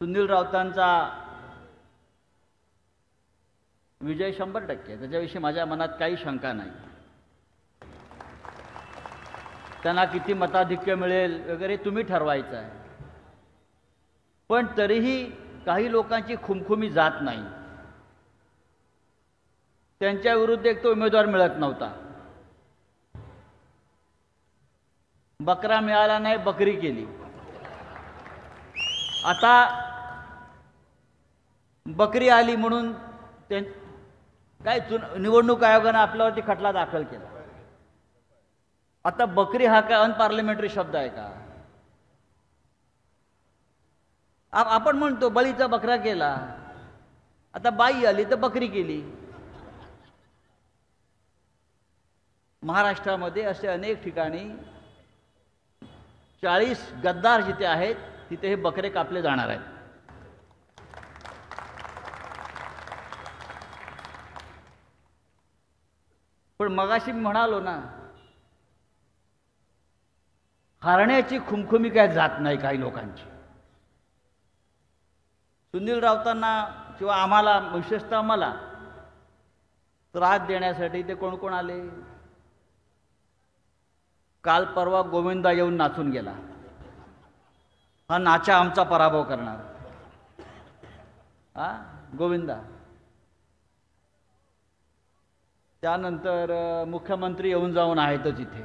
सुनील राऊतांचा विजय 100% त्याच्याविषयी माझ्या मनात काही शंका नाही। त्यांना किती मताधिक्य मिळेल वगैरे तुम्ही ठरवायचं आहे, पण तरीही काही लोकांची खुमखुमी जात नाही। त्यांच्या विरुद्ध एक तो उमेदवार मिळत नव्हता, बकरा मिळाला नाही, बकरी केली। आता बकरी आली म्हणून काय निवडणूक आयोगाने आपल्यावरती खटला दाखल केला। आता बकरी हा काय अनपार्लिमेंटरी शब्द आहे का? आपण म्हणतो बळीचा बकरा केला, आता बाई आली तर बकरी केली। महाराष्ट्रामध्ये असे अनेक ठिकाणी 40 गद्दार जिथे आहेत तिथे हे बकरे कापले जाणार आहेत। पण मगाशी मी म्हणालो ना, हारण्याची खुमखुमी काय जात नाही काही लोकांची। सुनील राऊतांना किंवा आम्हाला, विशेषतः मला त्रास देण्यासाठी ते कोण कोण आले? काल परवा गोविंदा येऊन नाचून गेला, हा नाचा आमचा पराभव करणार। हा गोविंदा, त्यानंतर मुख्यमंत्री येऊन जाऊन आहेतच इथे।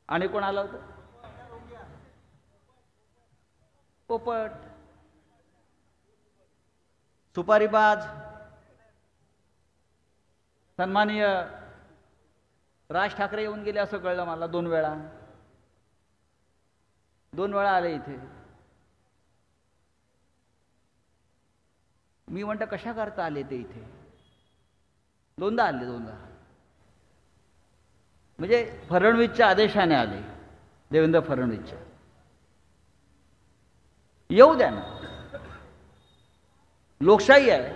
आणि कोण आलं होतं? पोपट, सुपारीबाज, सन्माननीय राज ठाकरे येऊन गेले असं कळलं मला। 2 वेळा आले इथे। मी म्हणतो कशा करता आले ते इथे? 2दा आले, 2दा म्हणजे फडणवीसच्या आदेशाने आले, देवेंद्र फडणवीसच्या। येऊ द्या ना, लोकशाही आहे।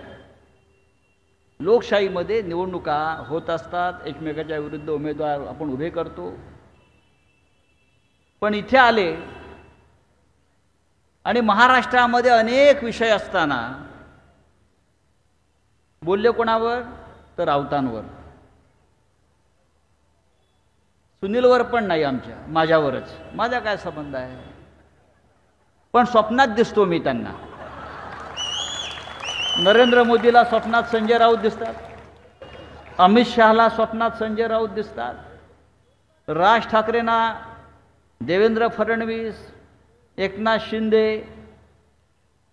लोकशाहीमध्ये निवडणुका होत असतात, एकमेकाच्या विरुद्ध उमेदवार आपण उभे करतो। पण इथे आले आणि महाराष्ट्रामध्ये अनेक विषय असताना बोलले कोणावर? तर राऊतांवर। सुनीलवर पण नाही, माझ्यावरच। माझा काय संबंध आहे? पण स्वप्नात दिसतो मी त्यांना। नरेंद्र मोदीला स्वप्नात संजय राऊत दिसतात, अमित शहाला स्वप्नात संजय राऊत दिसतात, राज ठाकरेंना देवेंद्र फडणवीस, एकनाथ शिंदे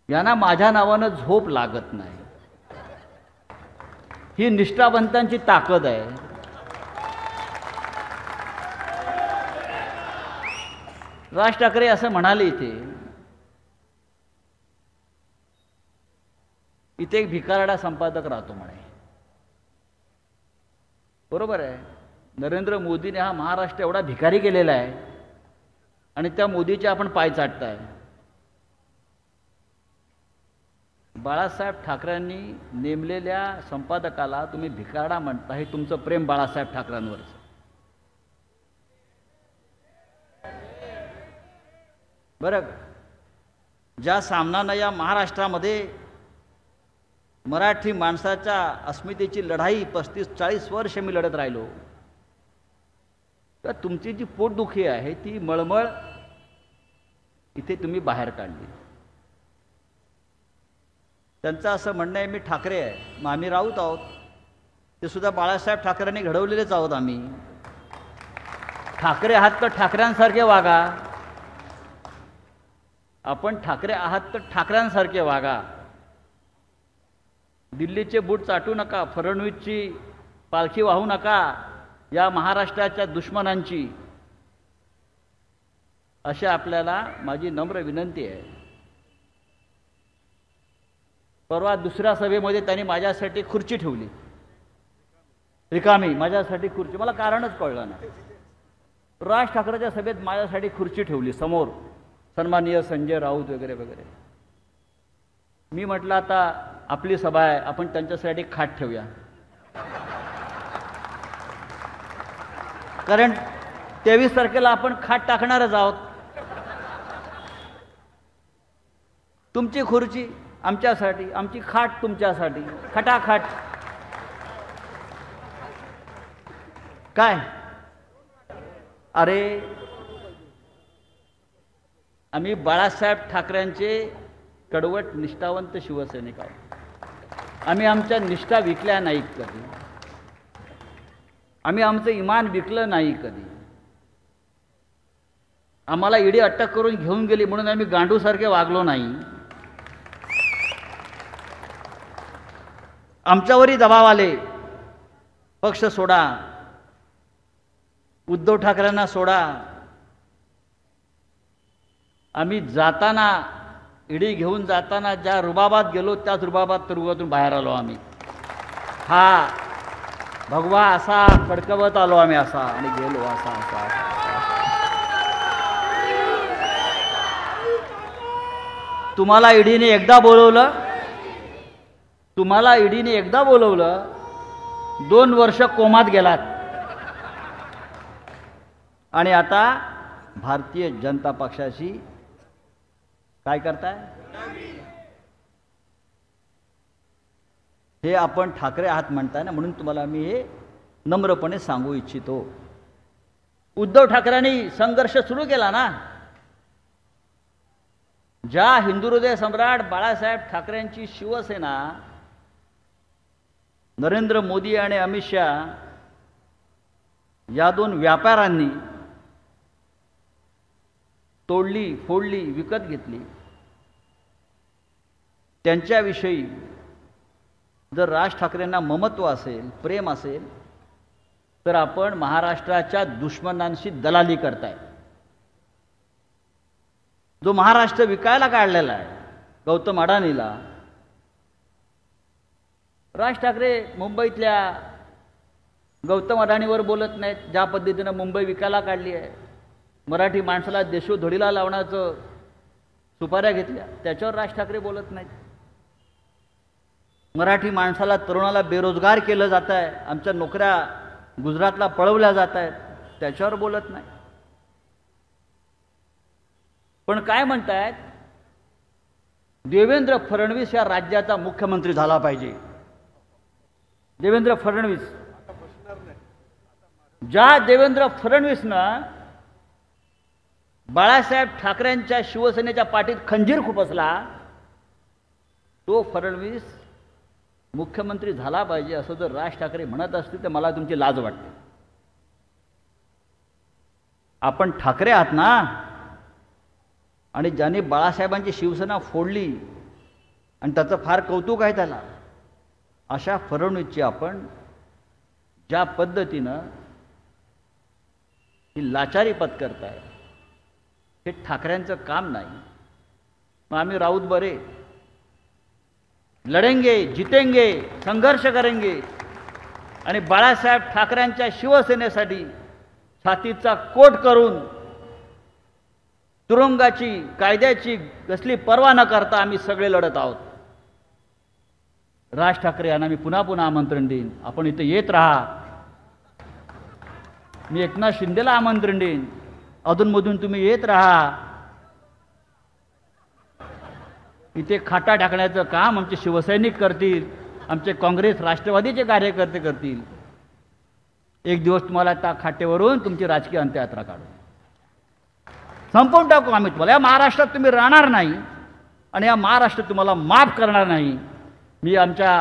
यांना माझ्या नावानं झोप लागत नाही। ही निष्ठावंतांची ताकद आहे। राज ठाकरे असं म्हणाले इथे एक भिकारडा संपादक राहतो म्हणे। बरोबर आहे, नरेंद्र मोदीने हा महाराष्ट्र एवढा भिकारी केलेला आहे आणि त्या मोदीचे आपण पाय चाटताय। बाळासाहेब ठाकरेंनी नेमलेल्या संपादकाला तुम्ही भिकारडा म्हणता, हे तुमचं प्रेम बाळासाहेब ठाकरेंवर। बरं, ज्या सामनानं या महाराष्ट्रामध्ये मराठी माणसाच्या अस्मितेची लढाई 35-40 वर्ष मी लढत राहिलो, तर तुमची जी पोटदुखी आहे ती मळमळ इथे तुम्ही बाहेर काढली। त्यांचं असं म्हणणं आहे मी ठाकरे आहे, मग आम्ही राऊत आहोत। ते सुद्धा बाळासाहेब ठाकरेंनी घडवलेलेच आहोत आम्ही। ठाकरे आहात तर ठाकऱ्यांसारखे वागा, आपण ठाकरे आहात तर ठाकऱ्यांसारखे वागा। दिल्लीचे बूट चाटू नका, फडणवीसची पालखी वाहू नका या महाराष्ट्राच्या दुश्मनांची, अशी आपल्याला माझी नम्र विनंती आहे। परवा दुसऱ्या सभेमध्ये त्यांनी माझ्यासाठी खुर्ची ठेवली रिकामी, माझ्यासाठी खुर्ची, मला कारणच कळलं नाही। राज ठाकरेच्या सभेत माझ्यासाठी खुर्ची ठेवली समोर, सन्माननीय संजय राऊत वगैरे वगैरे। मी म्हटलं आता आपली सभा आहे, आपण त्यांच्यासाठी खाट ठेवूया, कारण 23 तारखेला आपण खाट टाकणारच आहोत। तुमची खुर्ची आमच्यासाठी, आमची खाट तुमच्यासाठी, खटाखट. काय अरे, आम्ही बाळासाहेब ठाकरेंचे कडवट निष्ठावंत शिवसैनिक आहोत. आम्ही आमच्या निष्ठा विकल्या नाही कधी, आम्ही आमचं इमान विकलं नाही कधी. आम्हाला ईडी अटक करून घेऊन गेली म्हणून आम्ही गांडूसारखे वागलो नाही. आमच्यावरही दबाव आले, पक्ष सोडा, उद्धव ठाकरेंना सोडा. आम्ही जाताना, ईडी घेऊन जाताना ज्या रुबाबात गेलो त्याच रुबाबातून बाहेर आलो. आम्ही हा भगवा असा फडकवत आलो आम्ही, असा आणि गेलो असा असा, असा. तुम्हाला ईडीने एकदा बोलवलं, तुम्हाला ईडीने एकदा बोलवलं, 2 वर्ष कोमात गेलात आणि आता भारतीय जनता पक्षाशी काय करताय? हे आपण ठाकरे आहात म्हणताय ना, म्हणून तुम्हाला मी हे नम्रपणे सांगू इच्छितो. उद्धव ठाकरेंनी संघर्ष सुरू केला ना. ज्या हिंदुहृदय सम्राट बाळासाहेब ठाकरेंची शिवसेना नरेंद्र मोदी आणि अमित शहा या 2 व्यापाऱ्यांनी तोडली, फोडली, विकत घेतली, त्यांच्याविषयी जर राज ठाकरेंना ममत्व असेल, प्रेम असेल, तर आपण महाराष्ट्राच्या दुश्मनांशी दलाली करताय. जो महाराष्ट्र विकायला काढलेला आहे गौतम अडाणीला, राज ठाकरे मुंबईतल्या गौतम अडाणीवर बोलत नाहीत. ज्या पद्धतीनं मुंबई विकायला काढली आहे, मराठी माणसाला देशोधडीला लावण्याचं सुपाऱ्या घेतल्या, त्याच्यावर राज ठाकरे बोलत नाहीत. मराठी माणसाला, तरुणाला बेरोजगार केलं जात आहे, आमच्या नोकऱ्या गुजरातला पळवल्या जात आहेत, त्याच्यावर बोलत नाही. पण काय म्हणतायत, देवेंद्र फडणवीस या राज्याचा मुख्यमंत्री झाला पाहिजे. देवेंद्र फडणवीस, ज्या देवेंद्र फडणवीसनं बाळासाहेब ठाकरेंच्या शिवसेनेच्या पाठीत खंजीर खुपसला, तो फडणवीस मुख्यमंत्री झाला पाहिजे असं जर राज ठाकरे म्हणत असतील तर मला तुमची लाज वाटते. आपण ठाकरे आहात ना, आणि ज्यांनी बाळासाहेबांची शिवसेना फोडली आणि त्याचं फार कौतुक आहे त्याला, अशा फडणवीसची आपण ज्या पद्धतीनं ही लाचारी पत्करताय, हे ठाकरेंचं काम नाही. मग आम्ही राऊत बरे, लढेंगे, जितेंगे, संघर्ष करेंगे आणि बाळासाहेब ठाकरेंच्या शिवसेनेसाठी छातीचा कोट करून तुरुंगाची, कायद्याची कसली पर्वा न करता आम्ही सगळे लढत आहोत. राज ठाकरे यांना मी पुन्हा पुन्हा आमंत्रण देईन, आपण इथे येत राहा. मी एकनाथ शिंदेला आमंत्रण देईन, अधूनमधून तुम्ही येत राहा. इथे खाटा टाकण्याचं काम आमचे शिवसैनिक करतील, आमचे काँग्रेस राष्ट्रवादीचे कार्यकर्ते करतील. एक दिवस तुम्हाला त्या खाटेवरून तुमची राजकीय अंत्ययात्रा काढू, संपवून टाकू आम्ही तुम्हाला. या महाराष्ट्रात तुम्ही राहणार नाही आणि या महाराष्ट्र तुम्हाला माफ करणार नाही. मी आमच्या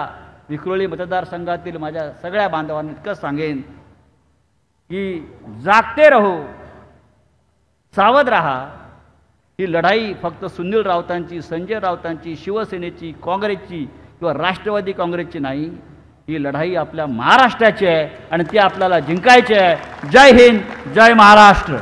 विक्रोळी मतदारसंघातील माझ्या सगळ्या बांधवांना इतकंच सांगेन की जागते रहो, सावध रहा. ही लढाई फक्त सुनील राऊतांची, संजय राऊतांची, शिवसेनेची, काँग्रेसची किंवा राष्ट्रवादी काँग्रेसची नाही. ही लढाई आपल्या महाराष्ट्राची आहे आणि ती आपल्याला जिंकायची आहे. जय हिंद, जय महाराष्ट्र.